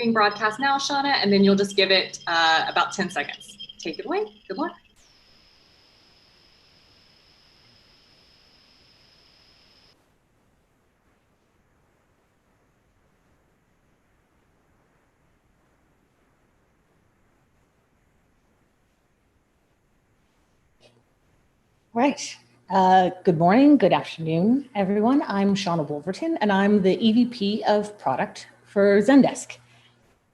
Being broadcast now, Shawna, and then you'll just give it about 10 seconds. Take it away. Good luck. Right. Good morning, good afternoon, everyone. I'm Shawna Wolverton, and I'm the EVP of product for Zendesk.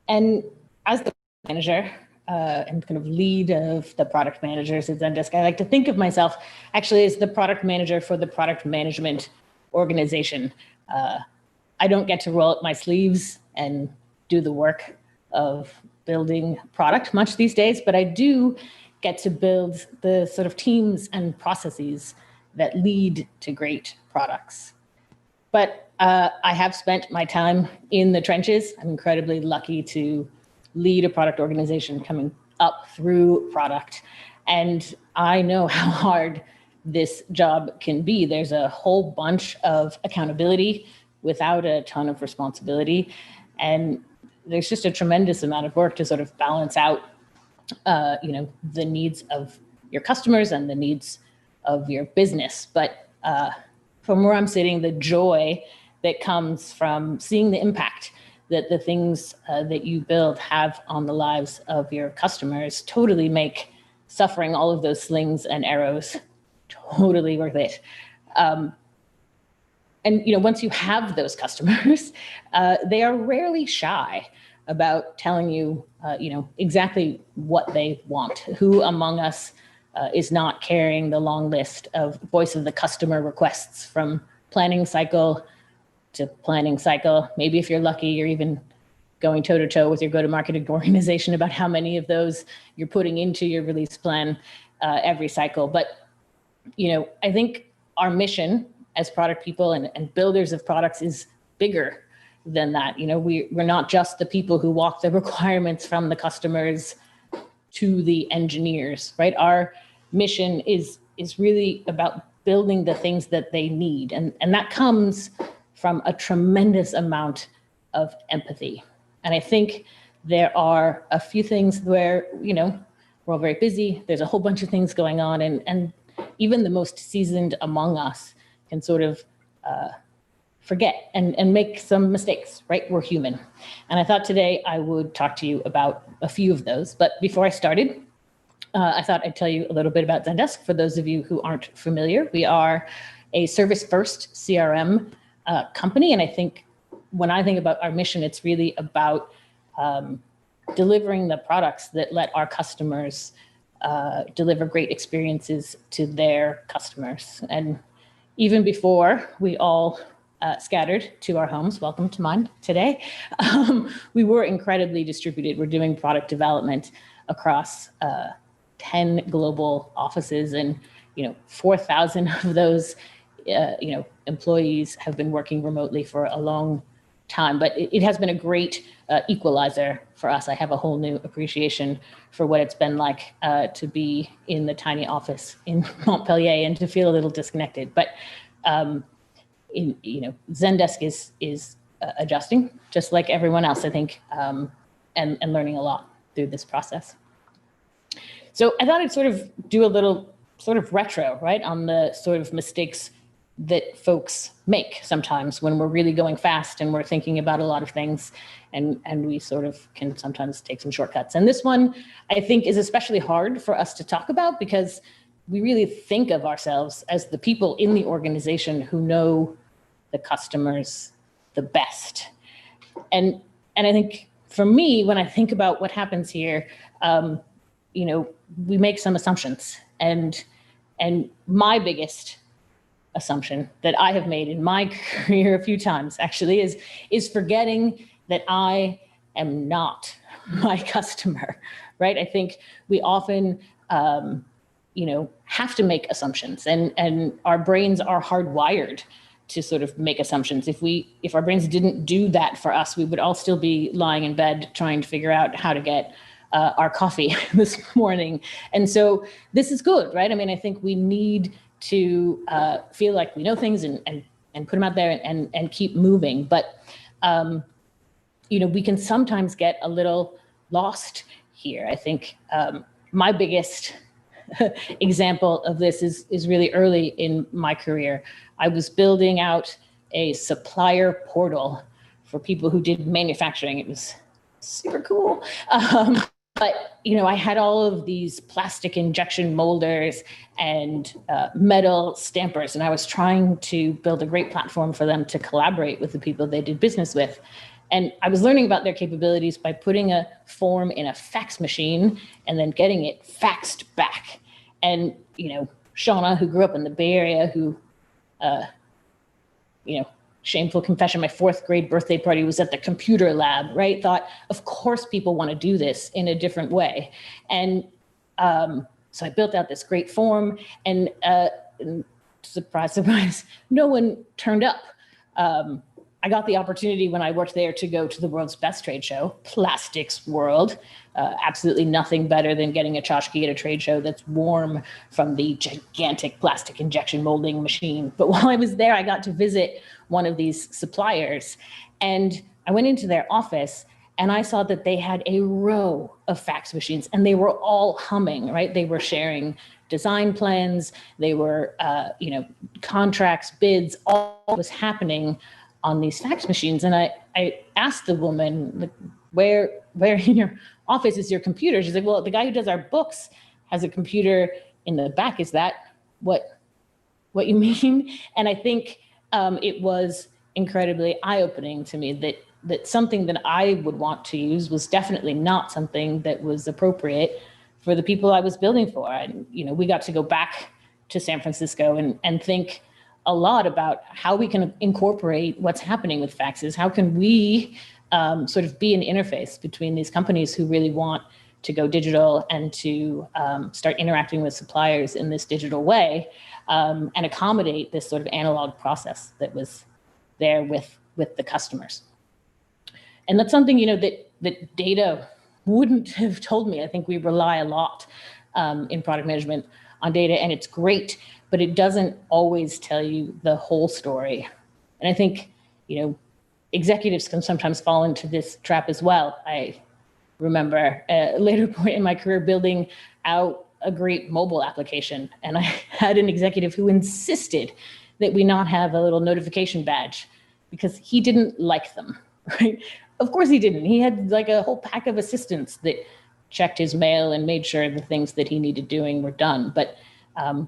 And as the manager and kind of lead of the product managers at Zendesk, I like to think of myself actually as the product manager for the product management organization. I don't get to roll up my sleeves and do the work of building product much these days, but I do get to build the sort of teams and processes that lead to great products. But I have spent my time in the trenches. I'm incredibly lucky to lead a product organization coming up through product. And I know how hard this job can be. There's a whole bunch of accountability without a ton of responsibility. And there's just a tremendous amount of work to sort of balance out the needs of your customers and the needs of your business. But from where I'm sitting, the joy that comes from seeing the impact that the things that you build have on the lives of your customers totally make suffering all of those slings and arrows totally worth it. And once you have those customers, they are rarely shy about telling you, exactly what they want. Who among us is not carrying the long list of voice of the customer requests from planning cycle to planning cycle? Maybe if you're lucky, you're even going toe to toe with your go-to-market organization about how many of those you're putting into your release plan every cycle. But, I think our mission as product people and builders of products is bigger than that. We're not just the people who walk the requirements from the customers to the engineers, right? Our mission is really about building the things that they need. And that comes from a tremendous amount of empathy. And I think there are a few things where, we're all very busy. There's a whole bunch of things going on. And even the most seasoned among us can sort of forget and make some mistakes, right? We're human. And I thought today I would talk to you about a few of those. But before I started, I thought I'd tell you a little bit about Zendesk. For those of you who aren't familiar, we are a service-first CRM company. And I think when I think about our mission, it's really about delivering the products that let our customers deliver great experiences to their customers. And even before we all scattered to our homes, welcome to mine today, we were incredibly distributed. We're doing product development across 10 global offices, and 4,000 of those employees have been working remotely for a long time. But it has been a great equalizer for us. I have a whole new appreciation for what it's been like to be in the tiny office in Montpellier and to feel a little disconnected. But Zendesk is adjusting just like everyone else, I think, and learning a lot through this process. So I thought I'd sort of do a little sort of retro, right, on the sort of mistakes that folks make sometimes when we're really going fast and we're thinking about a lot of things, and we sort of can sometimes take some shortcuts. And this one, I think, is especially hard for us to talk about because we really think of ourselves as the people in the organization who know the customers the best. And I think for me, when I think about what happens here, we make some assumptions. And my biggest assumption that I have made in my career a few times actually is forgetting that I am not my customer, right? I think we often have to make assumptions, and our brains are hardwired to sort of make assumptions. If our brains didn't do that for us, we would all still be lying in bed trying to figure out how to get our coffee this morning. And so this is good, right? I mean, I think we need to feel like we know things and put them out there and keep moving. But we can sometimes get a little lost here. I think my biggest example of this is really early in my career. I was building out a supplier portal for people who did manufacturing. It was super cool. But, I had all of these plastic injection molders and metal stampers, and I was trying to build a great platform for them to collaborate with the people they did business with. And I was learning about their capabilities by putting a form in a fax machine and then getting it faxed back. And, Shawna, who grew up in the Bay Area, who, shameful confession, my 4th grade birthday party was at the computer lab, right? Thought, of course, people want to do this in a different way. And so I built out this great form, and surprise, surprise, no one turned up. I got the opportunity when I worked there to go to the world's best trade show, Plastics World. Absolutely nothing better than getting a tchotchke at a trade show that's warm from the gigantic plastic injection molding machine. But while I was there, I got to visit one of these suppliers, and I went into their office and I saw that they had a row of fax machines, and they were all humming, right? They were sharing design plans, they were, contracts, bids, all was happening on these fax machines. And I asked the woman, where in your office is your computer? She's like, well, the guy who does our books has a computer in the back. Is that what you mean? And I think it was incredibly eye-opening to me that something that I would want to use was definitely not something that was appropriate for the people I was building for. And, we got to go back to San Francisco and think a lot about how we can incorporate what's happening with faxes. How can we sort of be an interface between these companies who really want to go digital and to start interacting with suppliers in this digital way, and accommodate this sort of analog process that was there with the customers. And that's something, that data wouldn't have told me. I think we rely a lot in product management on data, and it's great, but it doesn't always tell you the whole story. And I think, executives can sometimes fall into this trap as well. I remember a later point in my career building out a great mobile application, and I had an executive who insisted that we not have a little notification badge because he didn't like them, right? Of course he didn't. He had like a whole pack of assistants that checked his mail and made sure the things that he needed doing were done. But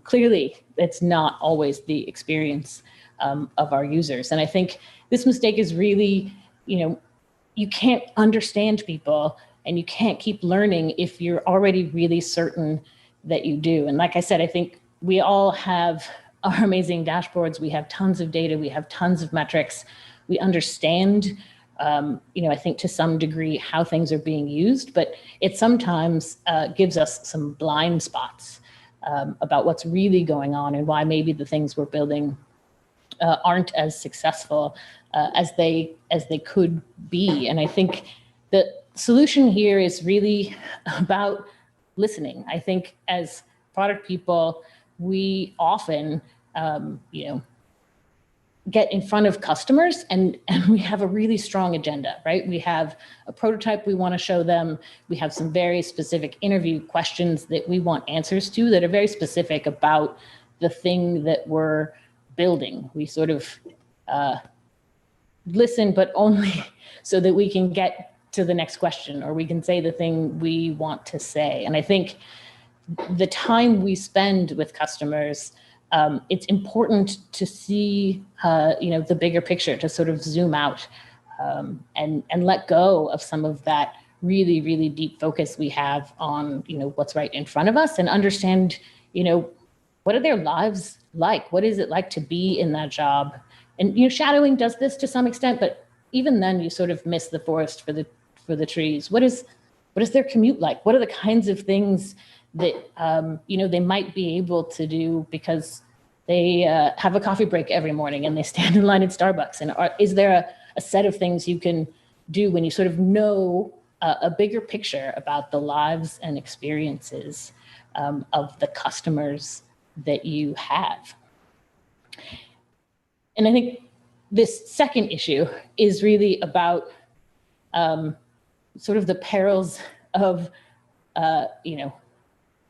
clearly, it's not always the experience of our users. And I think this mistake is really, you can't understand people and you can't keep learning if you're already really certain that you do. And like I said, I think we all have our amazing dashboards. We have tons of data. We have tons of metrics. We understand, I think to some degree how things are being used, but it sometimes gives us some blind spots about what's really going on and why maybe the things we're building aren't as successful as they could be. And I think the solution here is really about listening. I think as product people, we often, get in front of customers and we have a really strong agenda, right? We have a prototype we want to show them. We have some very specific interview questions that we want answers to that are very specific about the thing that we're building. We sort of listen, but only so that we can get to the next question or we can say the thing we want to say. And I think the time we spend with customers, it's important to see, the bigger picture, to sort of zoom out and let go of some of that really, really deep focus we have on, what's right in front of us and understand, what are their lives like? What is it like to be in that job? And, shadowing does this to some extent, but even then you sort of miss the forest for the trees. What is their commute like? What are the kinds of things that, they might be able to do because they have a coffee break every morning and they stand in line at Starbucks? And is there a set of things you can do when you sort of know a bigger picture about the lives and experiences of the customers that you have? And I think this second issue is really about sort of the perils of,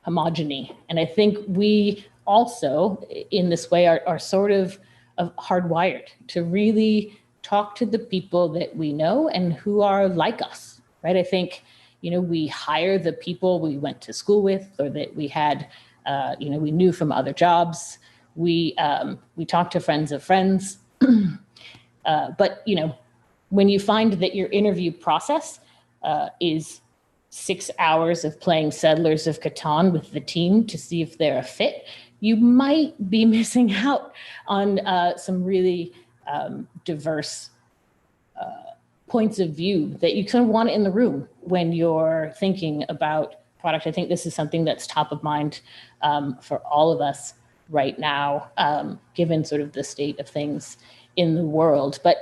homogeny. And I think we also, in this way, are sort of hardwired to really talk to the people that we know and who are like us, right? I think, we hire the people we went to school with or that we had, we knew from other jobs. We talk to friends of friends. But, when you find that your interview process is 6 hours of playing Settlers of Catan with the team to see if they're a fit, you might be missing out on some really diverse points of view that you kind of want in the room when you're thinking about product. I think this is something that's top of mind for all of us right now, given sort of the state of things in the world. But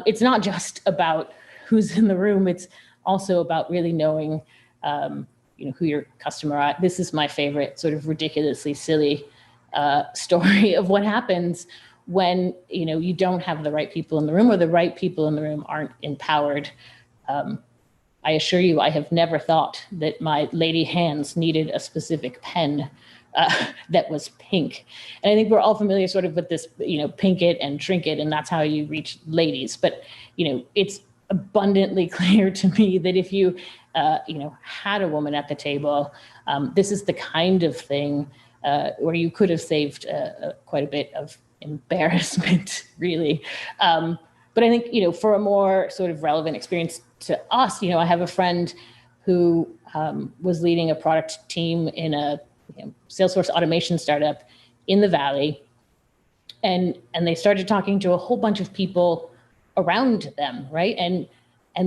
it's not just about who's in the room. It's also about really knowing, who your customer are. This is my favorite sort of ridiculously silly story of what happens when, you don't have the right people in the room or the right people in the room aren't empowered. I assure you, I have never thought that my lady hands needed a specific pen that was pink. And I think we're all familiar sort of with this, pink it and trinket, and that's how you reach ladies. But, it's abundantly clear to me that if you, had a woman at the table, this is the kind of thing where you could have saved quite a bit of embarrassment, really. But I think, for a more sort of relevant experience to us, I have a friend who was leading a product team in a Salesforce automation startup in the Valley. And they started talking to a whole bunch of people around them, right? And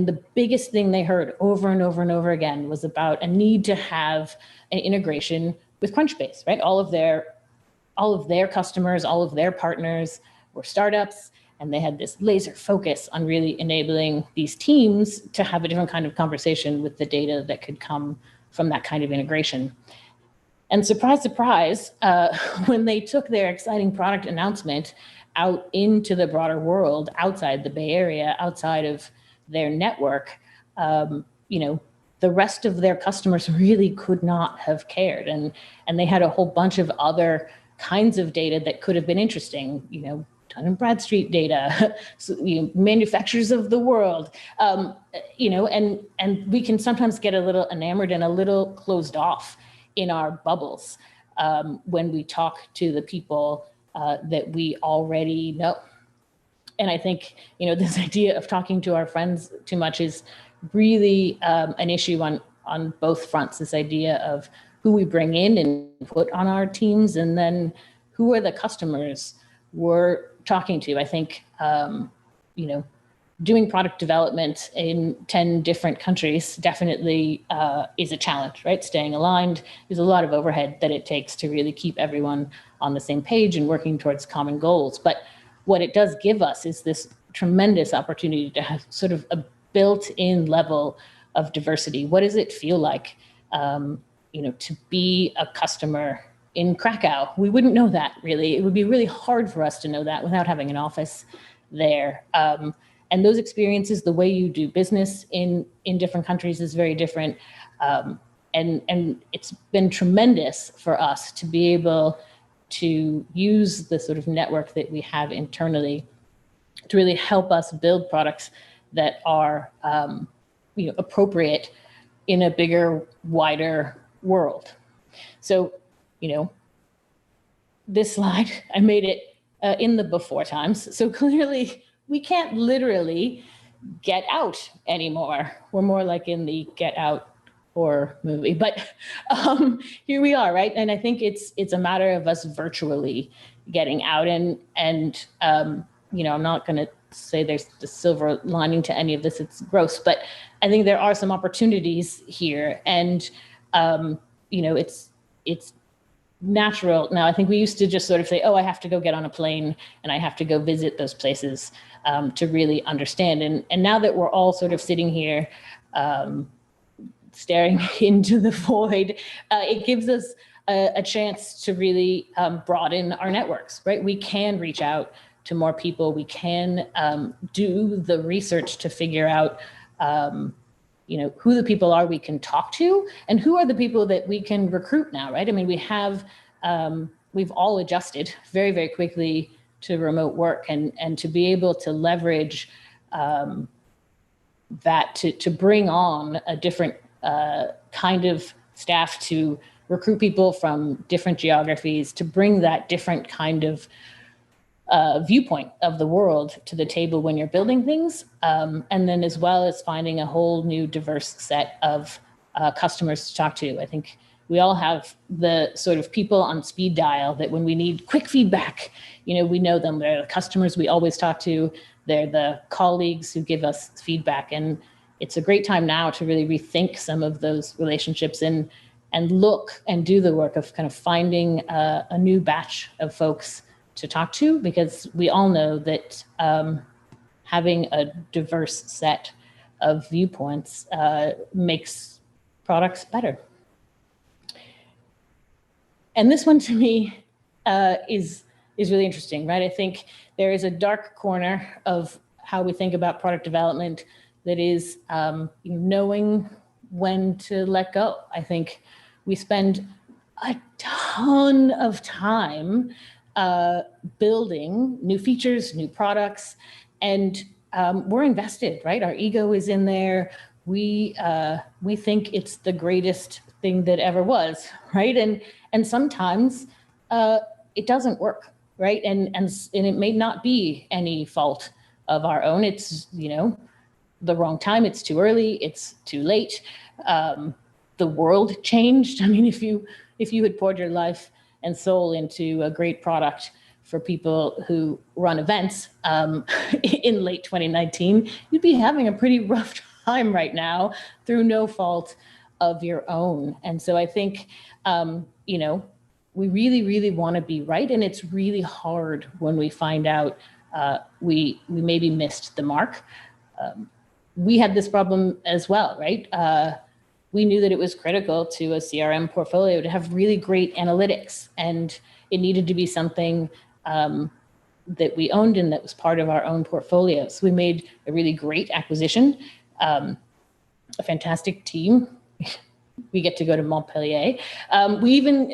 the biggest thing they heard over and over and over again was about a need to have an integration with Crunchbase, right? All of their customers, all of their partners were startups, and they had this laser focus on really enabling these teams to have a different kind of conversation with the data that could come from that kind of integration. And surprise, surprise, when they took their exciting product announcement out into the broader world, outside the Bay Area, outside of their network, the rest of their customers really could not have cared. And they had a whole bunch of other kinds of data that could have been interesting, Dun & Bradstreet data, manufacturers of the world, and we can sometimes get a little enamored and a little closed off in our bubbles when we talk to the people that we already know. And I think, this idea of talking to our friends too much is really an issue on both fronts, this idea of who we bring in and put on our teams, and then who are the customers we're talking to. I think, doing product development in 10 different countries definitely is a challenge, right? Staying aligned. There's a lot of overhead that it takes to really keep everyone on the same page and working towards common goals. But what it does give us is this tremendous opportunity to have sort of a built-in level of diversity. What does it feel like, to be a customer in Krakow? We wouldn't know that, really. It would be really hard for us to know that without having an office there. And those experiences, the way you do business in different countries is very different. And it's been tremendous for us to be able to use the sort of network that we have internally to really help us build products that are appropriate in a bigger, wider world. So, this slide, I made it in the before times. So clearly we can't literally get out anymore. We're more like in the Get Out horror movie, but here we are, right? And I think it's a matter of us virtually getting out, and I'm not going to say there's the silver lining to any of this. It's gross, but I think there are some opportunities here, and it's natural. Now, I think we used to just sort of say, oh, I have to go get on a plane and I have to go visit those places to really understand. And now that we're all sort of sitting here staring into the void, it gives us a chance to really broaden our networks, right? We can reach out to more people. We can do the research to figure out who the people are we can talk to and who are the people that we can recruit now, right? I mean, we've all adjusted very, very quickly to remote work and to be able to leverage that to bring on a different kind of staff, to recruit people from different geographies, to bring that different kind of viewpoint of the world to the table when you're building things. And then as well as finding a whole new diverse set of customers to talk to. I think we all have the sort of people on speed dial that when we need quick feedback, we know them. They're the customers we always talk to. They're the colleagues who give us feedback. And it's a great time now to really rethink some of those relationships and look and do the work of kind of finding a new batch of folks to talk to, because we all know that having a diverse set of viewpoints makes products better. And this one to me is really interesting, right? I think there is a dark corner of how we think about product development that is knowing when to let go. I think we spend a ton of time building new features, new products, and we're invested, right? Our ego is in there. We think it's the greatest thing that ever was, right? And sometimes it doesn't work, right? And it may not be any fault of our own. It's the wrong time. It's too early. It's too late. The world changed. I mean, if you had poured your life and soul into a great product for people who run events in late 2019, you'd be having a pretty rough time right now through no fault of your own. And so I think, we really, really want to be right. And it's really hard when we find out we maybe missed the mark. We had this problem as well, right? We knew that it was critical to a CRM portfolio to have really great analytics, and it needed to be something that we owned and that was part of our own portfolio. So we made a really great acquisition, a fantastic team. We get to go to Montpellier. We even,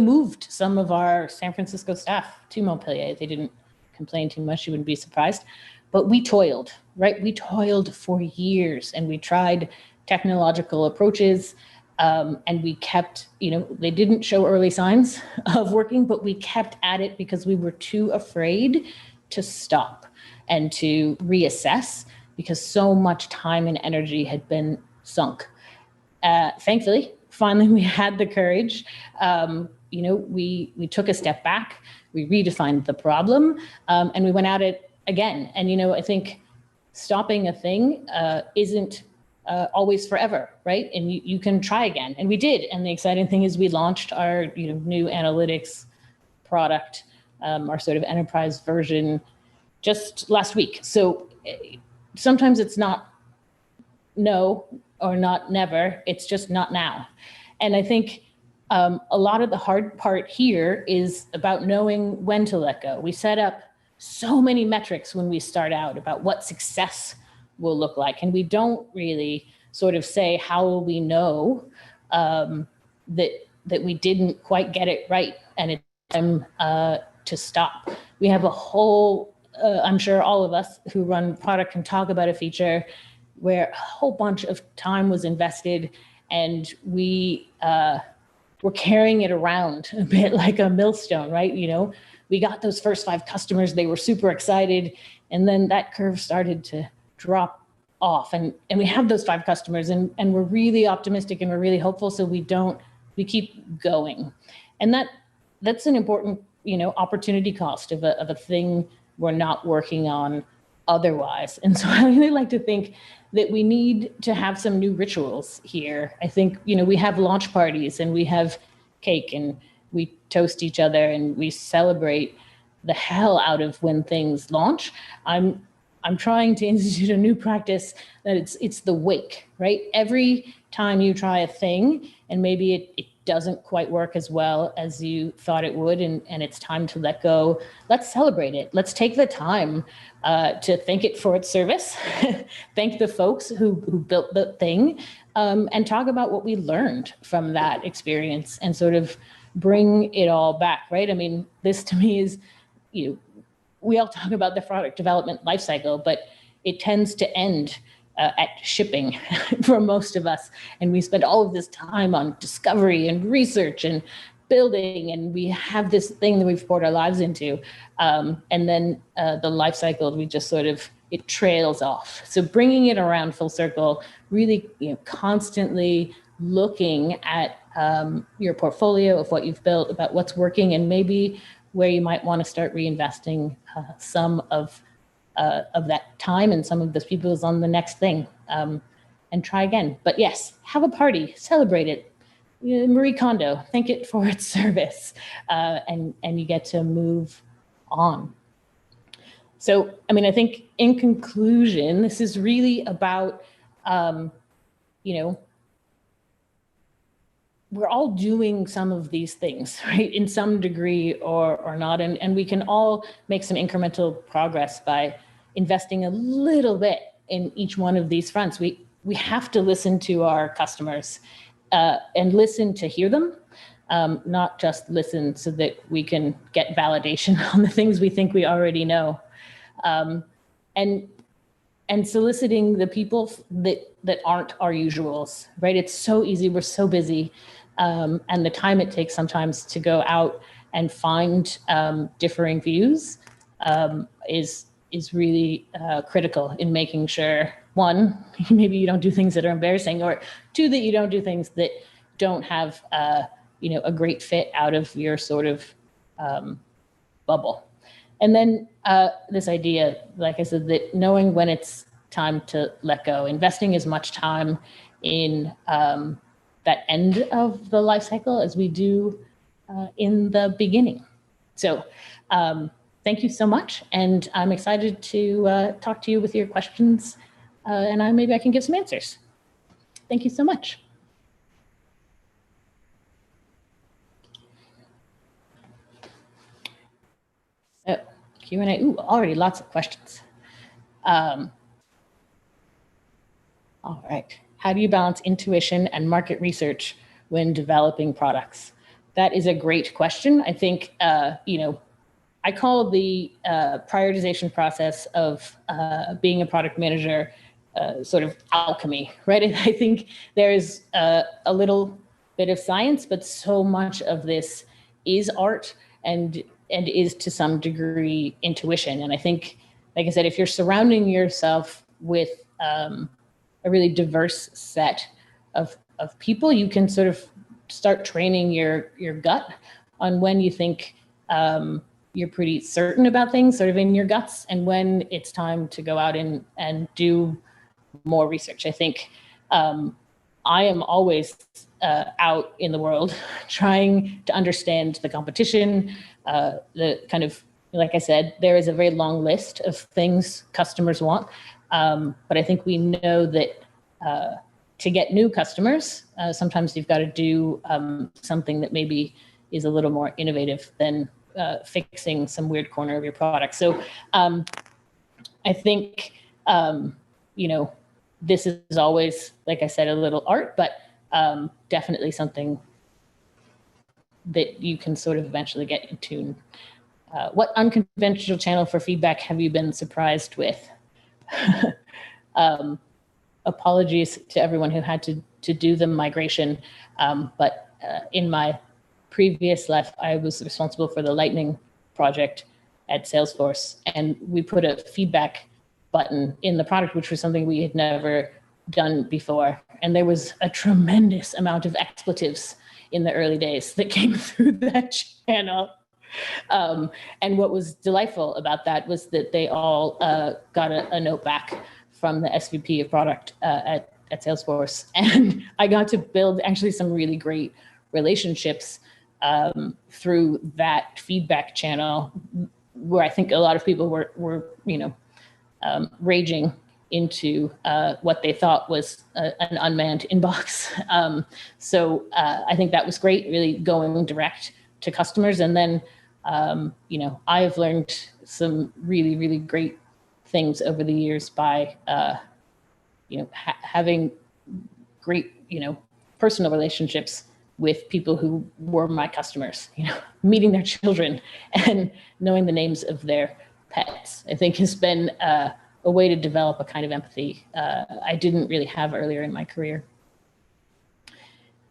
moved some of our San Francisco staff to Montpellier. They didn't complain too much. You wouldn't be surprised. But we toiled, right? We toiled for years, and we tried technological approaches, and we kept, they didn't show early signs of working, but we kept at it because we were too afraid to stop and to reassess, because so much time and energy had been sunk. Thankfully, finally, we had the courage. We took a step back, we redefined the problem, and we went at it again. And, I think stopping a thing isn't always forever, right? And you can try again. And we did. And the exciting thing is we launched our new analytics product, our sort of enterprise version, just last week. So sometimes it's not no or not never, it's just not now. And I think a lot of the hard part here is about knowing when to let go. We set up so many metrics when we start out about what success will look like. And we don't really sort of say, how will we know that we didn't quite get it right and it's time to stop. We have a whole, I'm sure all of us who run product can talk about a feature where a whole bunch of time was invested, and we were carrying it around a bit like a millstone, right? We got those first 5 customers, they were super excited, and then that curve started to drop off. And we have those 5 customers, and we're really optimistic and we're really hopeful, so we keep going. And that's an important, opportunity cost of a thing we're not working on otherwise. And so I really like to think that we need to have some new rituals here. I think, we have launch parties and we have cake and we toast each other and we celebrate the hell out of when things launch. I'm trying to institute a new practice that it's the wake, right? Every time you try a thing and maybe it doesn't quite work as well as you thought it would, and it's time to let go, let's celebrate it. Let's take the time to thank it for its service, thank the folks who built the thing, and talk about what we learned from that experience and sort of bring it all back, right? I mean, this to me is, we all talk about the product development lifecycle, but it tends to end at shipping for most of us. And we spend all of this time on discovery and research and building, and we have this thing that we've poured our lives into. And then the life cycle, we just sort of, it trails off. So bringing it around full circle, really constantly looking at your portfolio of what you've built, about what's working, and maybe where you might want to start reinvesting some of that time and some of those people is on the next thing, and try again. But yes, have a party, celebrate it. Marie Kondo, thank it for its service, and you get to move on. So, I mean, I think in conclusion, this is really about, we're all doing some of these things, right, in some degree or not, and we can all make some incremental progress by investing a little bit in each one of these fronts. We have to listen to our customers and listen to hear them, not just listen so that we can get validation on the things we think we already know, and soliciting the people that aren't our usuals, right? It's so easy, we're so busy. And the time it takes sometimes to go out and find differing views is really critical in making sure, one, maybe you don't do things that are embarrassing, or two, that you don't do things that don't have a great fit out of your sort of bubble. And then this idea, like I said, that knowing when it's time to let go, investing as much time in that end of the life cycle as we do in the beginning. So thank you so much. And I'm excited to talk to you with your questions, and maybe I can give some answers. Thank you so much. So Q&A, ooh, already lots of questions. All right. How do you balance intuition and market research when developing products? That is a great question. I think, I call the prioritization process of being a product manager sort of alchemy, right? I think there's a little bit of science, but so much of this is art and is to some degree intuition. And I think, like I said, if you're surrounding yourself with a really diverse set of people, you can sort of start training your gut on when you think you're pretty certain about things, sort of in your guts, and when it's time to go out and do more research. I think I am always out in the world trying to understand the competition, the kind of, like I said, there is a very long list of things customers want. But I think we know that to get new customers, sometimes you've got to do something that maybe is a little more innovative than fixing some weird corner of your product. So I think, this is always, like I said, a little art, but definitely something that you can sort of eventually get in tune. What unconventional channel for feedback have you been surprised with? Apologies to everyone who had to do the migration, but in my previous life, I was responsible for the Lightning project at Salesforce, and we put a feedback button in the product, which was something we had never done before. And there was a tremendous amount of expletives in the early days that came through that channel. And what was delightful about that was that they all got a note back from the SVP of product at Salesforce. And I got to build actually some really great relationships through that feedback channel, where I think a lot of people were raging into what they thought was an unmanned inbox. So I think that was great, really going direct to customers. And then, I've learned some really, really great things over the years by, having great, personal relationships with people who were my customers, meeting their children and knowing the names of their pets, I think has been a way to develop a kind of empathy I didn't really have earlier in my career.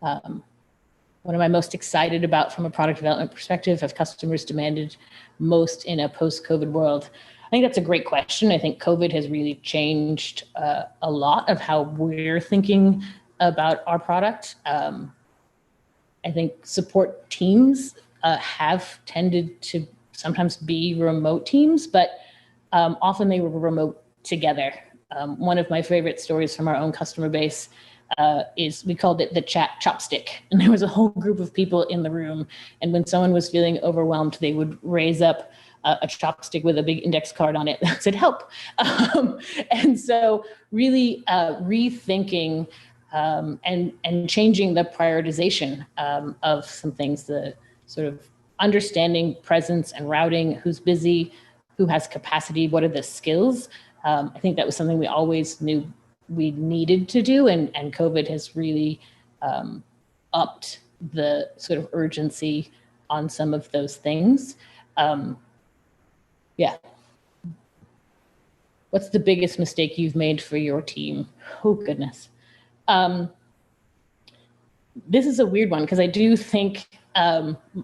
What am I most excited about from a product development perspective? Have customers demanded most in a post-COVID world? I think that's a great question. I think COVID has really changed a lot of how we're thinking about our product. I think support teams have tended to sometimes be remote teams, but often they were remote together. One of my favorite stories from our own customer base is we called it the chat chopstick. And there was a whole group of people in the room. And when someone was feeling overwhelmed, they would raise up a chopstick with a big index card on it that said help. And so really rethinking and changing the prioritization of some things, the sort of understanding presence and routing, who's busy, who has capacity, what are the skills. I think that was something we always knew we needed to do, and COVID has really upped the sort of urgency on some of those things. Yeah. What's the biggest mistake you've made for your team? Oh, goodness. This is a weird one because I do think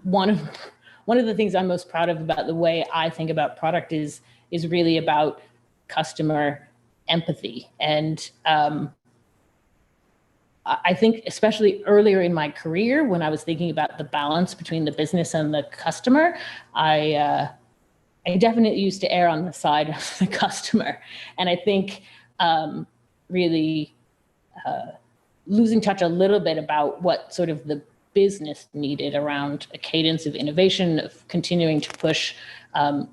one of the things I'm most proud of about the way I think about product is really about customer empathy. And I think especially earlier in my career, when I was thinking about the balance between the business and the customer, I definitely used to err on the side of the customer. And I think really losing touch a little bit about what sort of the business needed around a cadence of innovation, of continuing to push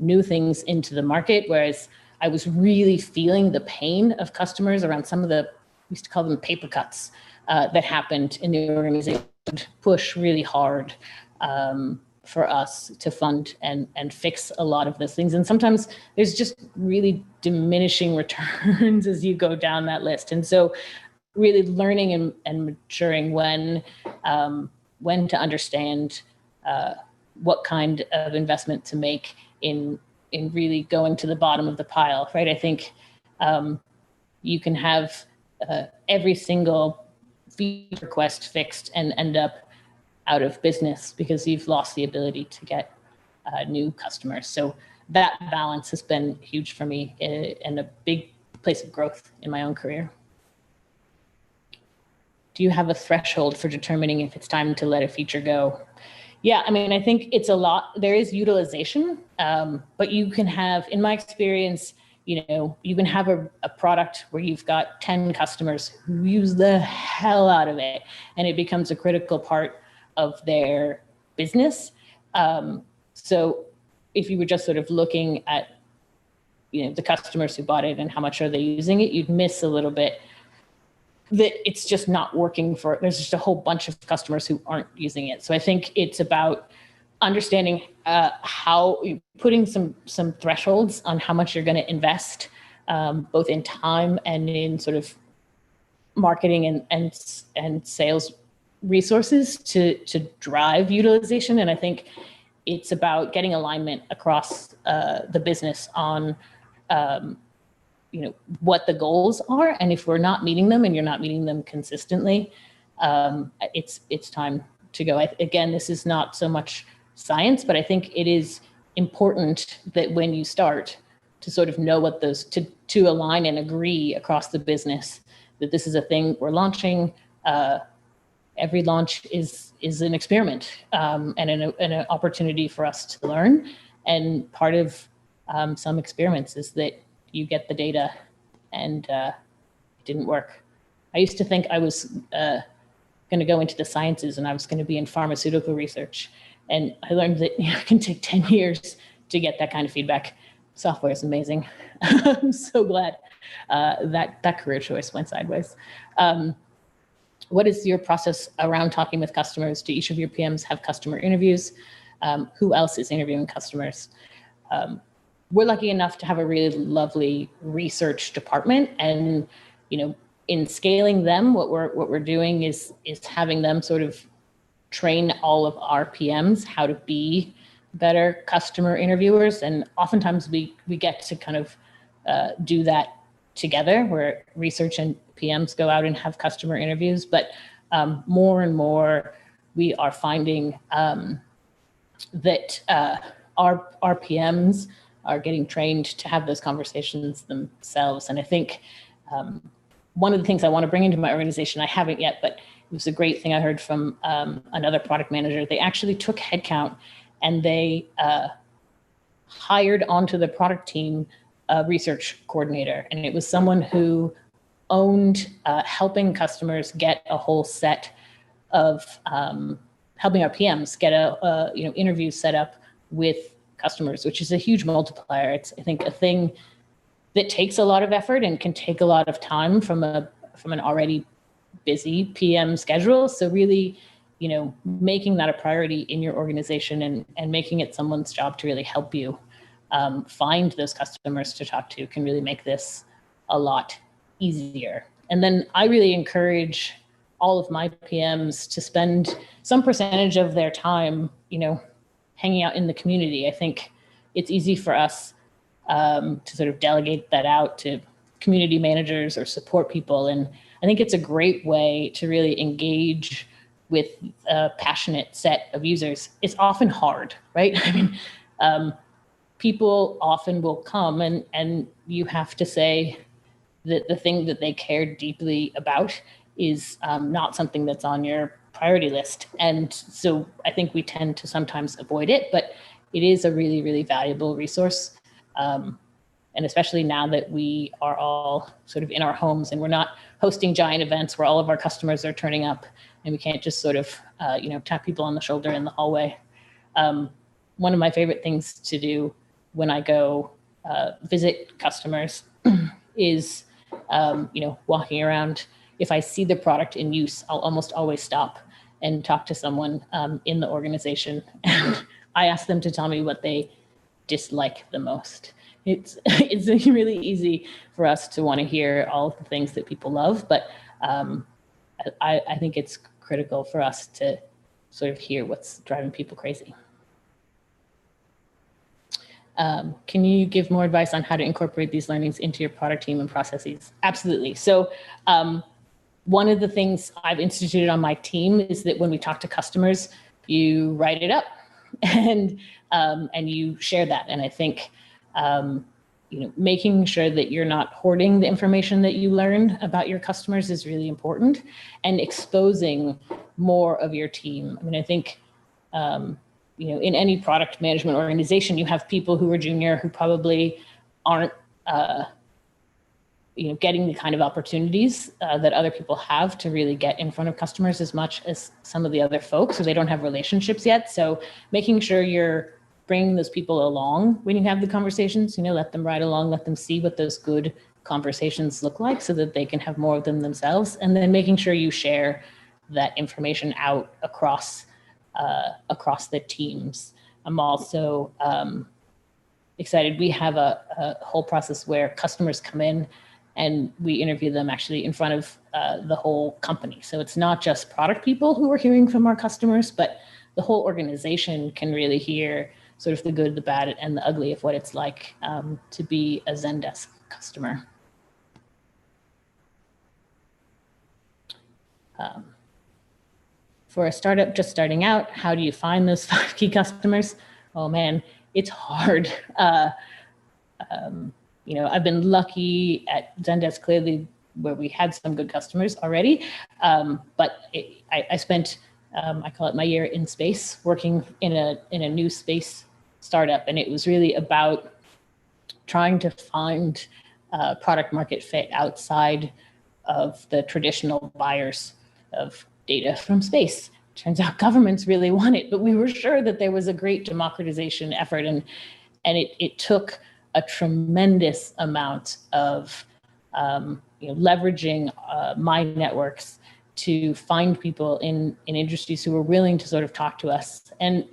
new things into the market, whereas I was really feeling the pain of customers around some of the, we used to call them paper cuts that happened in the organization, push really hard for us to fund and fix a lot of those things. And sometimes there's just really diminishing returns as you go down that list. And so really learning and maturing when to understand what kind of investment to make in really going to the bottom of the pile, right? I think you can have every single feature request fixed and end up out of business because you've lost the ability to get new customers. So that balance has been huge for me and a big place of growth in my own career. Do you have a threshold for determining if it's time to let a feature go? Yeah, I mean, I think it's a lot. There is utilization, but you can have, in my experience, you can have a product where you've got 10 customers who use the hell out of it, and it becomes a critical part of their business. So if you were just sort of looking at, the customers who bought it and how much are they using it, you'd miss a little bit that it's just not working for, there's just a whole bunch of customers who aren't using it. So I think it's about understanding how putting some thresholds on how much you're going to invest, both in time and in sort of marketing and sales resources to drive utilization. And I think it's about getting alignment across the business on what the goals are, and if we're not meeting them and you're not meeting them consistently, it's time to go. Again, this is not so much science, but I think it is important that when you start to sort of know what those to align and agree across the business that this is a thing we're launching. Every launch is an experiment and an opportunity for us to learn. And part of some experiments is that you get the data and it didn't work. I used to think I was going to go into the sciences and I was going to be in pharmaceutical research. And I learned that it can take 10 years to get that kind of feedback. Software is amazing. I'm so glad that career choice went sideways. What is your process around talking with customers? Do each of your PMs have customer interviews? Who else is interviewing customers? We're lucky enough to have a really lovely research department, and in scaling them, what we're doing is having them sort of train all of our PMs how to be better customer interviewers, and oftentimes we get to kind of do that together, where research and PMs go out and have customer interviews. But more and more, we are finding that our PMs are getting trained to have those conversations themselves. And I think one of the things I want to bring into my organization, I haven't yet, but it was a great thing I heard from another product manager. They actually took headcount and they hired onto the product team a research coordinator. And it was someone who owned helping customers get a whole set of helping our PMs get a interview set up with customers, which is a huge multiplier. It's, I think, a thing that takes a lot of effort and can take a lot of time from an already busy PM schedule. So really, making that a priority in your organization and making it someone's job to really help you find those customers to talk to can really make this a lot easier. And then I really encourage all of my PMs to spend some percentage of their time, hanging out in the community. I think it's easy for us to sort of delegate that out to community managers or support people. And I think it's a great way to really engage with a passionate set of users. It's often hard, right? I mean, people often will come and you have to say that the thing that they care deeply about is not something that's on your priority list. And so I think we tend to sometimes avoid it, but it is a really, really valuable resource. And especially now that we are all sort of in our homes and we're not hosting giant events where all of our customers are turning up and we can't just sort of, tap people on the shoulder in the hallway. One of my favorite things to do when I go visit customers is, walking around. If I see the product in use, I'll almost always stop and talk to someone in the organization. And I ask them to tell me what they dislike the most. It's really easy for us to want to hear all of the things that people love, but I think it's critical for us to sort of hear what's driving people crazy. Can you give more advice on how to incorporate these learnings into your product team and processes? Absolutely. So one of the things I've instituted on my team is that when we talk to customers, you write it up and you share that. And I think making sure that you're not hoarding the information that you learn about your customers is really important, and exposing more of your team. I mean, I think, in any product management organization, you have people who are junior who probably aren't, getting the kind of opportunities that other people have to really get in front of customers as much as some of the other folks, or they don't have relationships yet. So making sure you're bringing those people along when you have the conversations, let them ride along, let them see what those good conversations look like so that they can have more of them themselves. And then making sure you share that information out across the teams. I'm also excited. We have a whole process where customers come in and we interview them actually in front of the whole company. So it's not just product people who are hearing from our customers, but the whole organization can really hear sort of the good, the bad, and the ugly of what it's like to be a Zendesk customer. For a startup just starting out, how do you find those 5 key customers? Oh man, it's hard. I've been lucky at Zendesk, clearly, where we had some good customers already. But I spent, I call it my year in space, working in a new space startup. And it was really about trying to find product market fit outside of the traditional buyers of data from space. Turns out governments really want it, but we were sure that there was a great democratization effort, and it took a tremendous amount of leveraging my networks to find people in industries who were willing to sort of talk to us. And,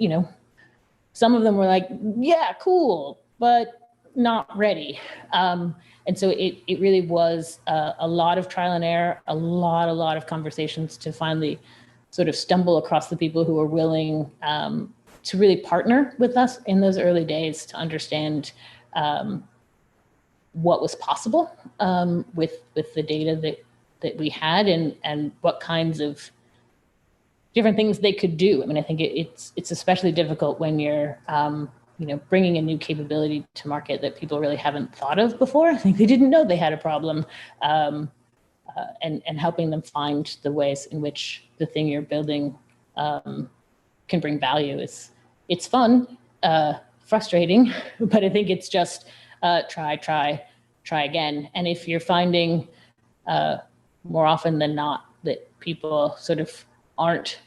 some of them were like, yeah, cool, but not ready. And so it really was a lot of trial and error, a lot of conversations to finally sort of stumble across the people who were willing to really partner with us in those early days to understand what was possible with the data that we had and what kinds of different things they could do. I mean, I think it's especially difficult when you're bringing a new capability to market that people really haven't thought of before. I think they didn't know they had a problem, and helping them find the ways in which the thing you're building can bring value. It's fun, frustrating, but I think it's just try again. And if you're finding more often than not that people sort of aren't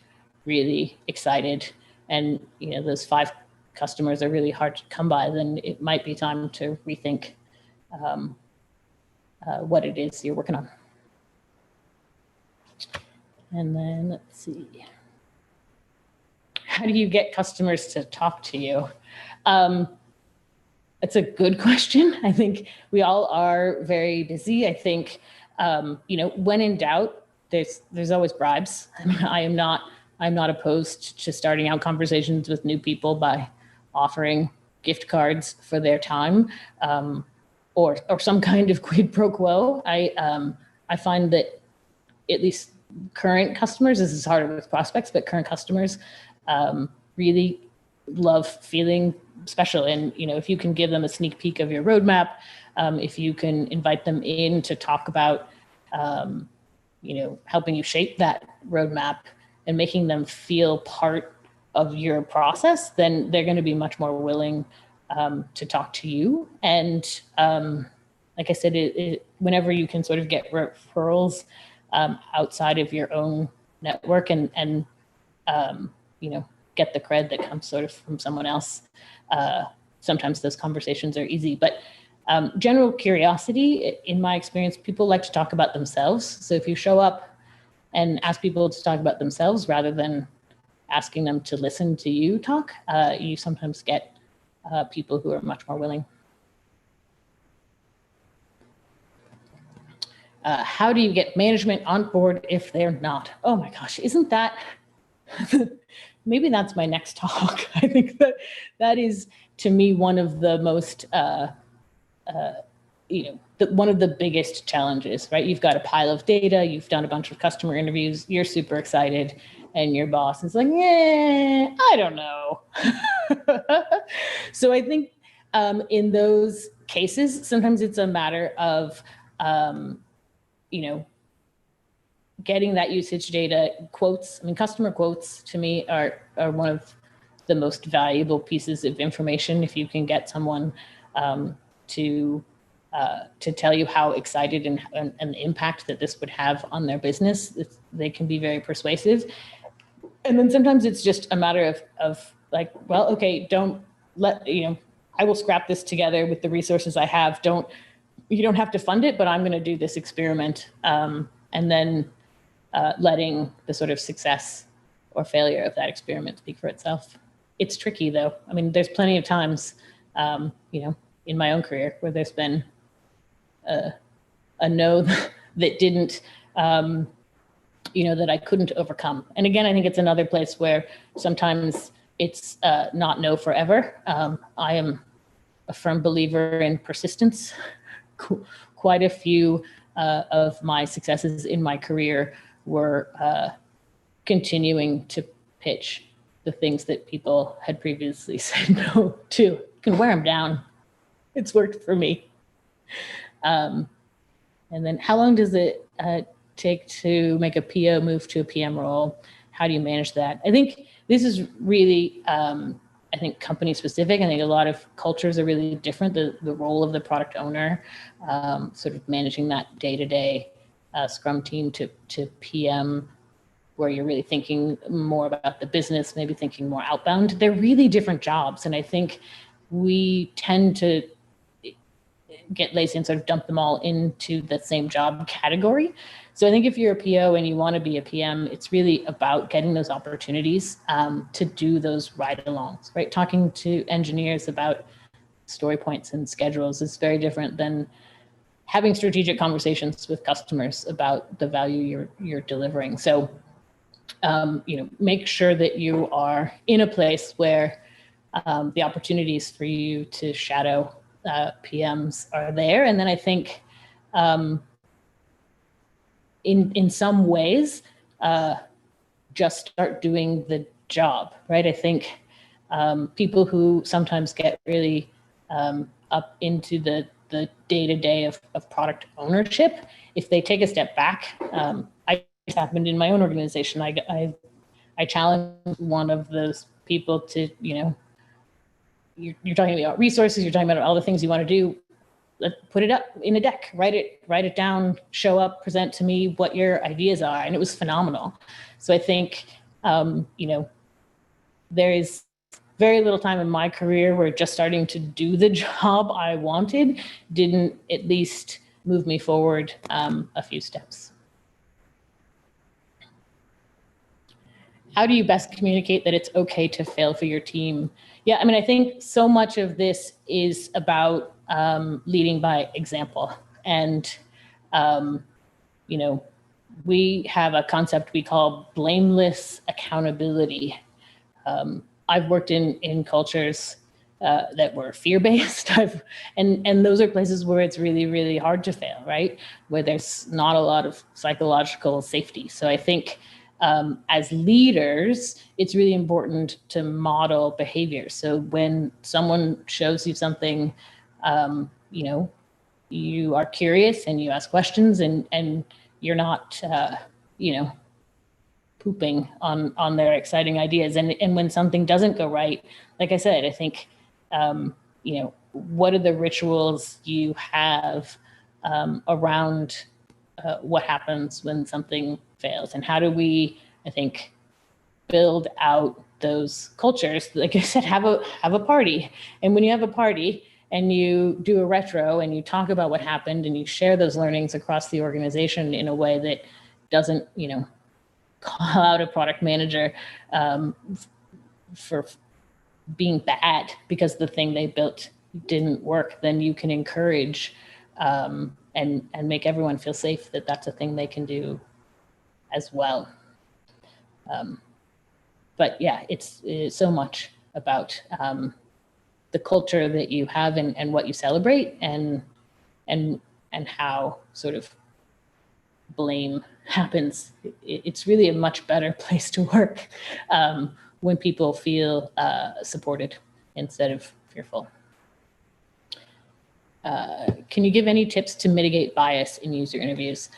really excited and those 5 customers are really hard to come by, then it might be time to rethink what it is you're working on. And then let's see. How do you get customers to talk to you? It's a good question. I think we all are very busy. I think, when in doubt, there's always bribes. I mean, I'm not opposed to starting out conversations with new people by offering gift cards for their time, or some kind of quid pro quo. I find that at least current customers, this is harder with prospects, but current customers really love feeling special. And if you can give them a sneak peek of your roadmap, if you can invite them in to talk about helping you shape that roadmap and making them feel part of your process, then they're going to be much more willing to talk to you. And like I said, whenever you can sort of get referrals outside of your own network and get the cred that comes sort of from someone else, sometimes those conversations are easy. But general curiosity, in my experience, people like to talk about themselves. So if you show up and ask people to talk about themselves rather than asking them to listen to you talk, you sometimes get people who are much more willing. How do you get management on board if they're not? Oh my gosh, isn't that, maybe that's my next talk. I think that is, to me, one of the most, one of the biggest challenges, right? You've got a pile of data, you've done a bunch of customer interviews, you're super excited, and your boss is like, yeah, I don't know. So I think in those cases, sometimes it's a matter of, getting that usage data, quotes. I mean, customer quotes to me are one of the most valuable pieces of information. If you can get someone to tell you how excited and the impact that this would have on their business, they can be very persuasive. And then sometimes it's just a matter of like, well, okay, don't let, I will scrap this together with the resources I have. You don't have to fund it, but I'm going to do this experiment. And then letting the sort of success or failure of that experiment speak for itself. It's tricky though. I mean, there's plenty of times, in my own career where there's been a no that didn't, that I couldn't overcome. And again, I think it's another place where sometimes it's not no forever. I am a firm believer in persistence. Quite a few of my successes in my career were continuing to pitch the things that people had previously said no to. You can wear them down. It's worked for me. And then how long does it take to make a PO move to a PM role? How do you manage that? I think this is really, company specific. I think a lot of cultures are really different. The role of the product owner, sort of managing that day-to-day Scrum team to PM, where you're really thinking more about the business, maybe thinking more outbound. They're really different jobs. And I think we tend to get lazy and sort of dump them all into the same job category. So I think if you're a PO and you want to be a PM, it's really about getting those opportunities to do those ride-alongs, right? Talking to engineers about story points and schedules is very different than having strategic conversations with customers about the value you're delivering. So, make sure that you are in a place where the opportunities for you to shadow PMs are there. And then I think in some ways, just start doing the job, right? I think people who sometimes get really up into the day-to-day of product ownership, if they take a step back, it happened in my own organization. I challenged one of those people to, you're talking about resources, you're talking about all the things you want to do. Put it up in a deck, write it down, show up, present to me what your ideas are. And it was phenomenal. So I think, there is very little time in my career where just starting to do the job I wanted didn't at least move me forward a few steps. How do you best communicate that it's okay to fail for your team? Yeah, I think so much of this is about leading by example. And, we have a concept we call blameless accountability. I've worked in cultures that were fear-based, and those are places where it's really, really hard to fail, right? Where there's not a lot of psychological safety. So I think as leaders, it's really important to model behavior. So when someone shows you something, you are curious and you ask questions, and you're not, pooping on their exciting ideas. And when something doesn't go right, like I said, I think, what are the rituals you have around what happens when something fails, and how do we, I think, build out those cultures? Like I said, have a party. And when you have a party and you do a retro and you talk about what happened and you share those learnings across the organization in a way that doesn't, call out a product manager for being bad because the thing they built didn't work, then you can encourage and make everyone feel safe that that's a thing they can do as well. But yeah, it's so much about the culture that you have and what you celebrate, and how sort of blame happens. It's really a much better place to work when people feel supported instead of fearful. Can you give any tips to mitigate bias in user interviews?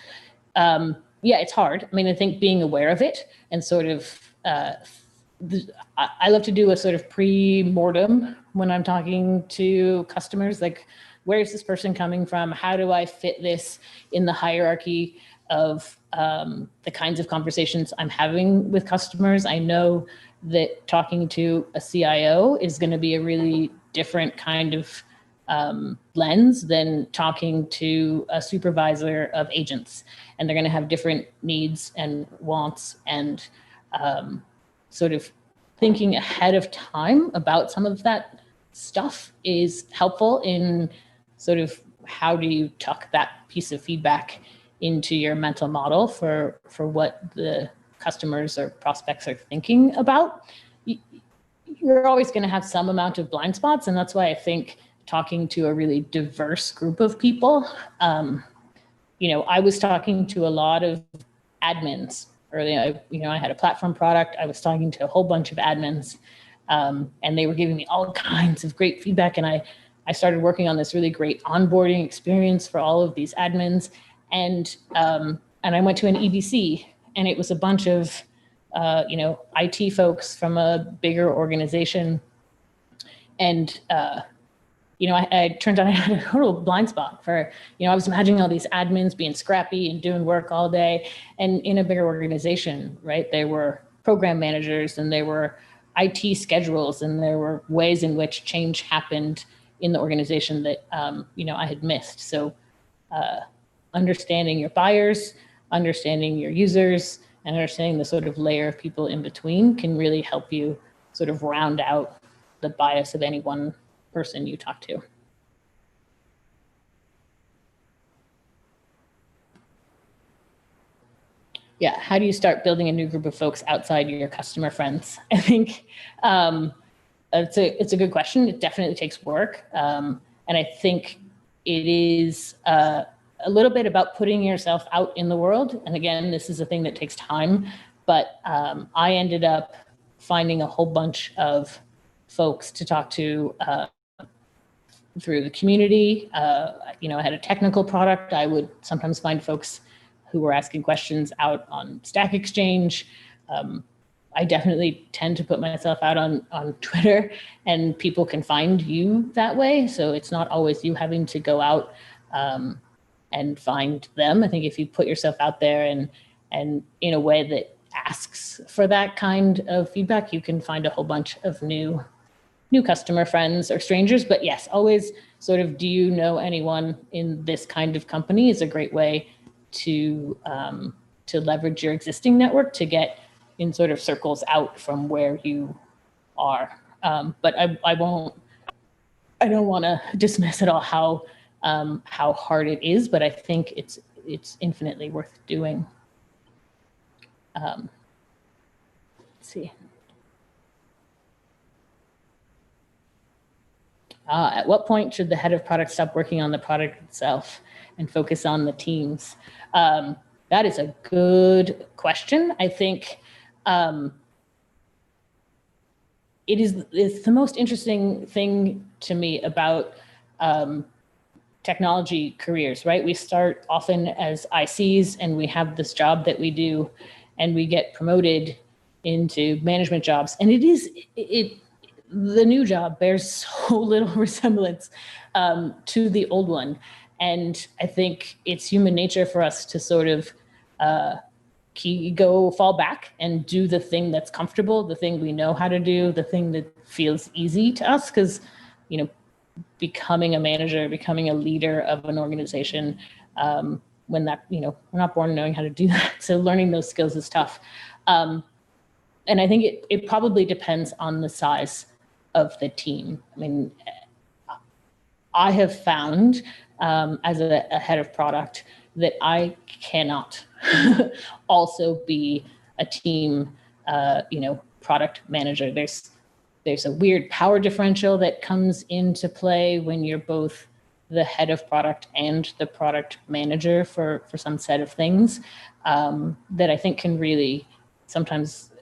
Yeah, it's hard. I think being aware of it and sort of, I love to do a sort of pre-mortem when I'm talking to customers, like, where is this person coming from? How do I fit this in the hierarchy of the kinds of conversations I'm having with customers? I know that talking to a CIO is going to be a really different kind of lens than talking to a supervisor of agents, and they're going to have different needs and wants, and sort of thinking ahead of time about some of that stuff is helpful in sort of how do you tuck that piece of feedback into your mental model for what the customers or prospects are thinking about. You're always going to have some amount of blind spots, and that's why I think talking to a really diverse group of people, I was talking to a lot of admins early. I had a platform product. I was talking to a whole bunch of admins, and they were giving me all kinds of great feedback. And I started working on this really great onboarding experience for all of these admins. And I went to an EBC, and it was a bunch of, IT folks from a bigger organization. And, I turned out I had a total blind spot for, I was imagining all these admins being scrappy and doing work all day. And in a bigger organization, right, they were program managers, and there were IT schedules, and there were ways in which change happened in the organization that, I had missed. So understanding your buyers, understanding your users, and understanding the sort of layer of people in between can really help you sort of round out the bias of any one person you talk to. Yeah, how do you start building a new group of folks outside your customer friends? I think it's a good question. It definitely takes work. And I think it is a little bit about putting yourself out in the world. And again, this is a thing that takes time, but I ended up finding a whole bunch of folks to talk to through the community. I had a technical product. I would sometimes find folks who were asking questions out on Stack Exchange. I definitely tend to put myself out on Twitter, and people can find you that way. So it's not always you having to go out and find them. I think if you put yourself out there and in a way that asks for that kind of feedback, you can find a whole bunch of new customer friends or strangers. But yes, always sort of, do you know anyone in this kind of company is a great way to leverage your existing network to get in sort of circles out from where you are. But I don't want to dismiss at all how hard it is, but I think it's infinitely worth doing. Let's see. At what point should the head of product stop working on the product itself and focus on the teams? That is a good question. I think it's the most interesting thing to me about technology careers, right? We start often as ICs and we have this job that we do and we get promoted into management jobs. And the new job bears so little resemblance to the old one. And I think it's human nature for us to sort of fall back and do the thing that's comfortable, the thing we know how to do, the thing that feels easy to us. Because, becoming a manager, becoming a leader of an organization, when that, we're not born knowing how to do that. So learning those skills is tough. And I think it probably depends on the size of the team. I mean, I have found as a head of product that I cannot also be a team, product manager. There's a weird power differential that comes into play when you're both the head of product and the product manager for some set of things that I think can really sometimes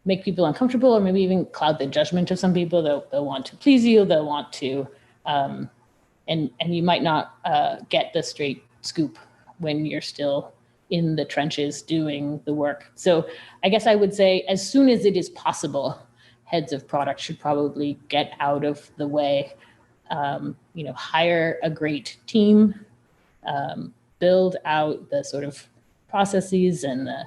make people uncomfortable, or maybe even cloud the judgment of some people. They'll want to please you. They'll want to, and you might not get the straight scoop when you're still in the trenches doing the work. So I guess I would say, as soon as it is possible, heads of product should probably get out of the way. Hire a great team, build out the sort of processes and the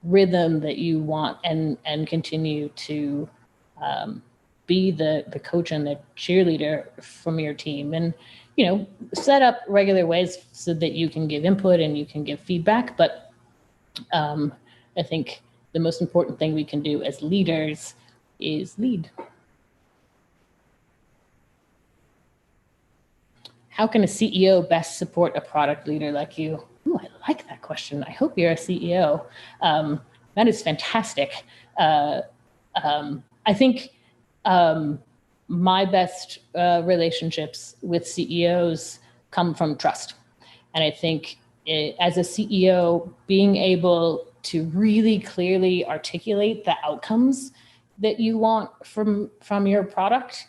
rhythm that you want, and continue to be the coach and the cheerleader from your team, and set up regular ways so that you can give input and you can give feedback. But I think the most important thing we can do as leaders is lead. How can a CEO best support a product leader like you? Ooh, I like that question. I hope you're a CEO. That is fantastic. I think my best relationships with CEOs come from trust. And I think as a CEO, being able to really clearly articulate the outcomes that you want from your product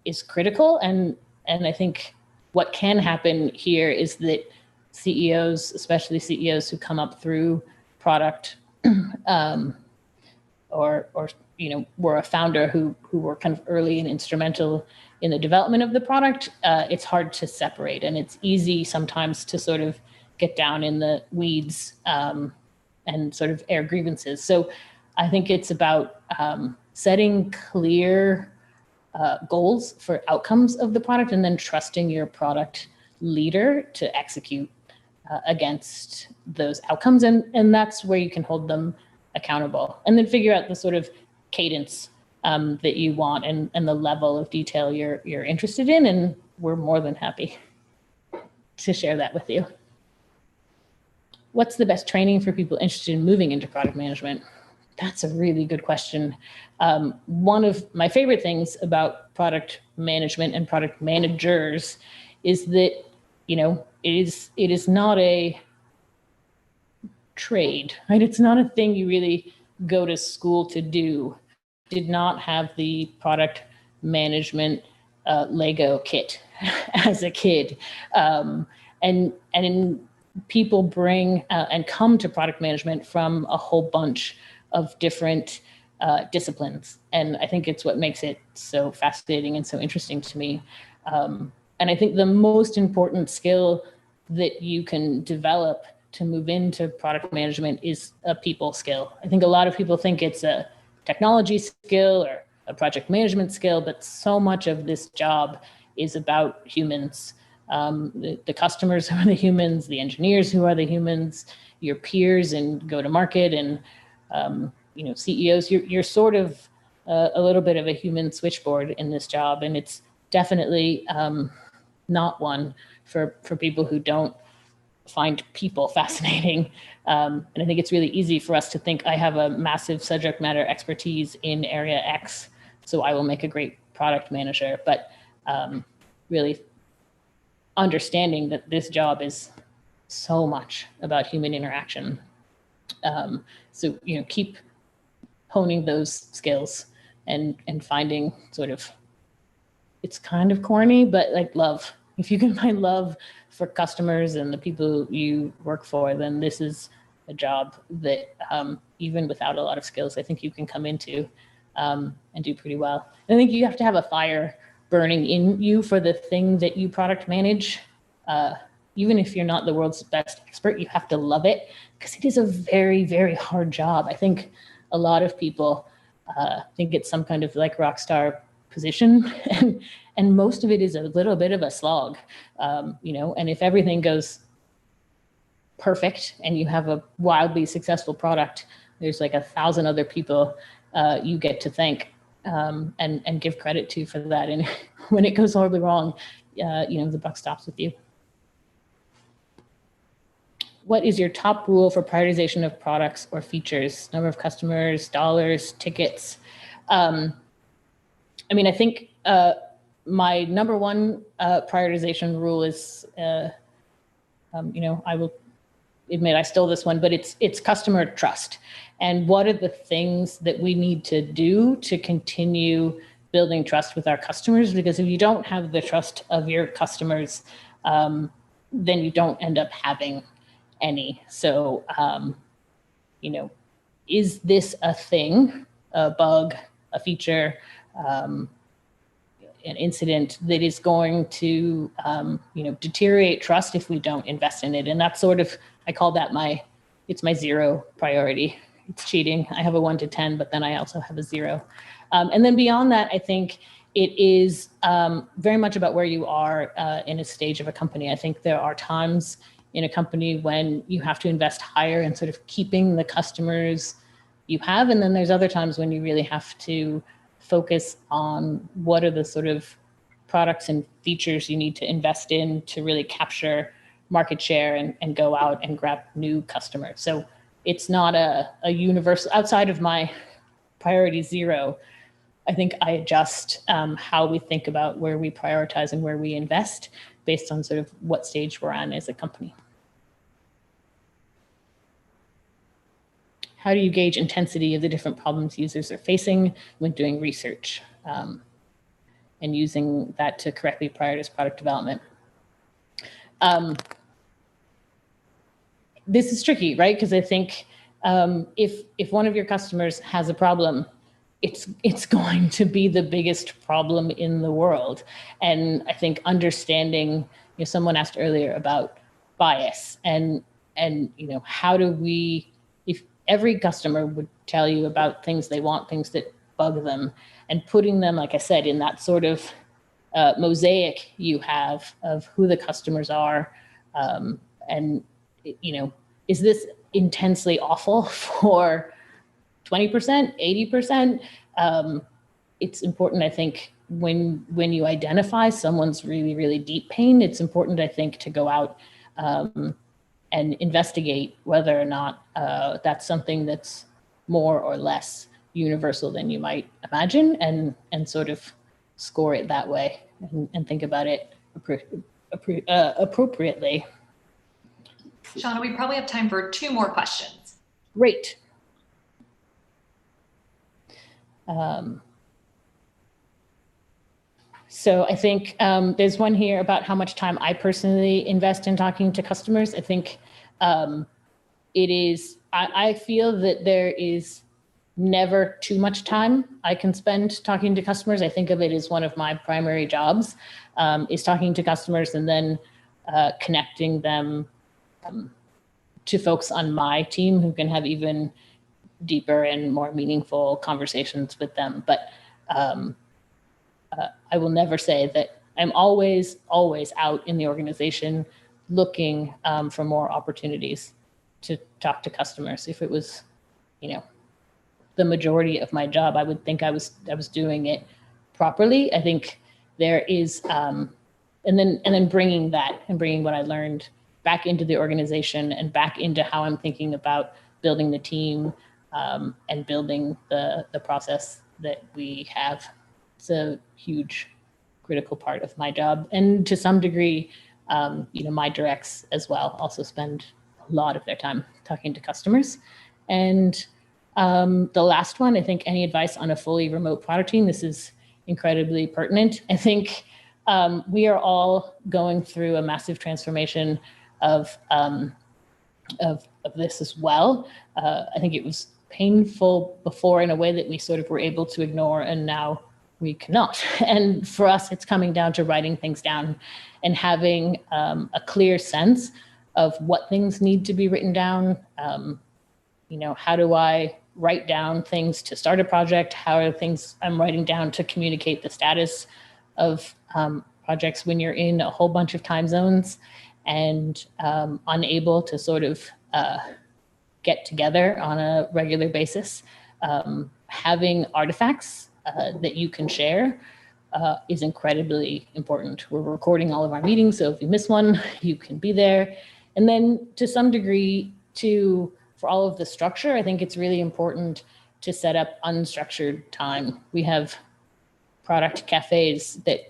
is critical. And I think what can happen here is that CEOs, especially CEOs who come up through product or were a founder who were kind of early and instrumental in the development of the product, it's hard to separate. And it's easy sometimes to sort of get down in the weeds and sort of air grievances. So I think it's about setting clear goals for outcomes of the product, and then trusting your product leader to execute against those outcomes. And that's where you can hold them accountable, and then figure out the sort of cadence that you want and the level of detail you're interested in. And we're more than happy to share that with you. What's the best training for people interested in moving into product management? That's a really good question. One of my favorite things about product management and product managers is that, it is not a trade, right? It's not a thing you really go to school to do. Did not have the product management Lego kit as a kid. And people bring and come to product management from a whole bunch of different disciplines. And I think it's what makes it so fascinating and so interesting to me. And I think the most important skill that you can develop to move into product management is a people skill. I think a lot of people think it's a technology skill or a project management skill, but so much of this job is about humans. The customers who are the humans, the engineers who are the humans, your peers in go-to-market, and CEOs. You're sort of a little bit of a human switchboard in this job, and it's definitely not one for people who don't find people fascinating. And I think it's really easy for us to think, I have a massive subject matter expertise in area X, so I will make a great product manager. But really understanding that this job is so much about human interaction. So keep honing those skills and finding sort of, it's kind of corny, but like love. If you can find love for customers and the people you work for, then this is a job that even without a lot of skills, I think you can come into and do pretty well. And I think you have to have a fire burning in you for the thing that you product manage. Even if you're not the world's best expert, you have to love it, because it is a very, very hard job. I think a lot of people think it's some kind of like rock star position, and most of it is a little bit of a slog, and if everything goes perfect and you have a wildly successful product, there's like 1,000 other people you get to thank and give credit to for that. And when it goes horribly wrong, the buck stops with you. What is your top rule for prioritization of products or features? Number of customers, dollars, tickets? I think my number one prioritization rule is, I will admit I stole this one, but it's customer trust. And what are the things that we need to do to continue building trust with our customers? Because if you don't have the trust of your customers, then you don't end up having any. So, is this a thing, a bug, a feature, an incident that is going to, deteriorate trust if we don't invest in it? And that's sort of, I call that it's my 0 priority. It's cheating. I have a 1 to 10, but then I also have a 0. And then beyond that, I think it is very much about where you are in a stage of a company. I think there are times in a company when you have to invest higher in sort of keeping the customers you have. And then there's other times when you really have to focus on what are the sort of products and features you need to invest in to really capture market share and go out and grab new customers. So it's not a universal, outside of my priority 0, I think I adjust how we think about where we prioritize and where we invest based on sort of what stage we're on as a company. How do you gauge intensity of the different problems users are facing when doing research and using that to correctly prioritize product development? This is tricky, right? Because I think if one of your customers has a problem, it's going to be the biggest problem in the world. And I think understanding, someone asked earlier about bias and how do we, if every customer would tell you about things they want, things that bug them, and putting them, like I said, in that sort of mosaic you have of who the customers are. And, is this intensely awful for 20%, 80%? It's important, I think, when you identify someone's really, really deep pain, it's important, I think, to go out and investigate whether or not that's something that's more or less universal than you might imagine, and sort of score it that way and think about it appropriately. Shawna, we probably have time for 2 more questions. Great. So I think there's one here about how much time I personally invest in talking to customers. I think I feel that there is never too much time I can spend talking to customers. I think of it as one of my primary jobs, is talking to customers and then connecting them to folks on my team who can have even deeper and more meaningful conversations with them. But I will never say that I'm always out in the organization looking for more opportunities to talk to customers. If it was, the majority of my job, I would think I was doing it properly. I think there is, and then bringing what I learned back into the organization and back into how I'm thinking about building the team and building the process that we have. It's a huge, critical part of my job. And to some degree, my directs as well also spend a lot of their time talking to customers. And the last one, I think, any advice on a fully remote product team? This is incredibly pertinent. I think we are all going through a massive transformation of this as well. I think it was painful before in a way that we sort of were able to ignore, and now we cannot. And for us, it's coming down to writing things down and having a clear sense of what things need to be written down. How do I write down things to start a project? How are things I'm writing down to communicate the status of projects when you're in a whole bunch of time zones and unable to sort of get together on a regular basis? Having artifacts that you can share is incredibly important. We're recording all of our meetings, so if you miss one, you can be there. And then to some degree, for all of the structure, I think it's really important to set up unstructured time. We have product cafes that